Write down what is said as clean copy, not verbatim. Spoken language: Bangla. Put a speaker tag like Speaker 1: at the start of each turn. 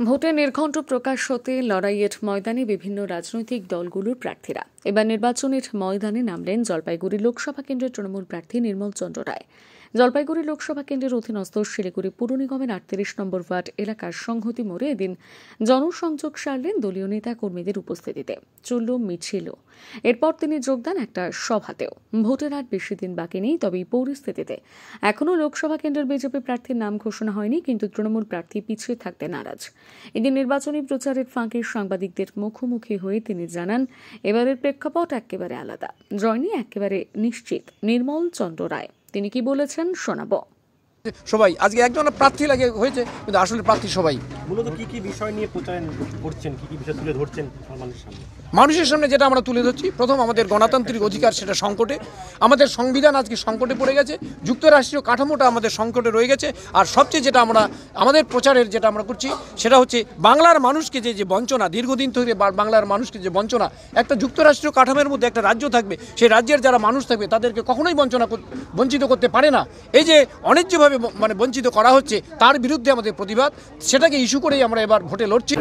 Speaker 1: ভোটে নির্ঘণ্ট প্রকাশ হতে লড়াইয়ের ময়দানে বিভিন্ন রাজনৈতিক দলগুলোর প্রার্থীরা। এবার নির্বাচনের ময়দানে নামলেন জলপাইগুড়ি লোকসভা কেন্দ্রের তৃণমূল প্রার্থী নির্মল চন্দ্র রায়। জলপাইগুড়ি লোকসভা কেন্দ্রের অধীনস্থ শিলিগুড়ি পুর নিগমের 38 নম্বর ওয়ার্ড এলাকার সংহতি মোড়ে এদিন জনসংযোগ সারলেন দলীয় নেতা কর্মীদের উপস্থিতিতে। চলল মিছিলও। এরপর তিনি যোগদান একটা সভাতেও। ভোটের আর বেশি দিন বাকি নেই, তবে এই পরিস্থিতিতে এখনও লোকসভা কেন্দ্রের বিজেপি প্রার্থীর নাম ঘোষণা হয়নি, কিন্তু তৃণমূল প্রার্থী পিছিয়ে থাকতে নারাজ। এদিন নির্বাচনী প্রচারের ফাঁকে সাংবাদিকদের মুখোমুখি হয়ে তিনি জানান, এবারের প্রেক্ষাপট একেবারে আলাদা। জয় নিয়ে একেবারে নিশ্চিত নির্মল চন্দ্র রায়। তিনি কি বলেছেন শোনাবো।
Speaker 2: সবাই আজকে একজন প্রার্থী লাগে হয়েছে, কিন্তু আসলে প্রার্থী সবাই।
Speaker 3: মূলত কি কি বিষয় নিয়ে প্রচার করছেন, কি কি বিষয় তুলে ধরছেন
Speaker 2: মানুষের সামনে? যেটা আমরা তুলে ধরছি, প্রথম আমাদের গণতান্ত্রিক অধিকার সেটা সংকটে, আমাদের সংবিধান আজকে সংকটে পড়ে গেছে, যুক্তরাষ্ট্রীয় কাঠামোটা আমাদের সংকটে রয়ে গেছে। আর সবচেয়ে যেটা আমরা আমাদের প্রচারের যেটা আমরা করছি সেটা হচ্ছে বাংলার মানুষকে যে বঞ্চনা, দীর্ঘদিন ধরে বাংলার মানুষকে যে বঞ্চনা, একটা যুক্তরাষ্ট্রীয় কাঠামোর মধ্যে একটা রাজ্য থাকবে, সেই রাজ্যের যারা মানুষ থাকবে তাদেরকে কখনোই বঞ্চিত করতে পারে না। এই যে অন্যায্যভাবে বঞ্চিত করা হচ্ছে, তার বিরুদ্ধে আমাদের প্রতিবাদ, সেটাকে ইস্যু করেই আমরা এবার ভোটে লড়ছি।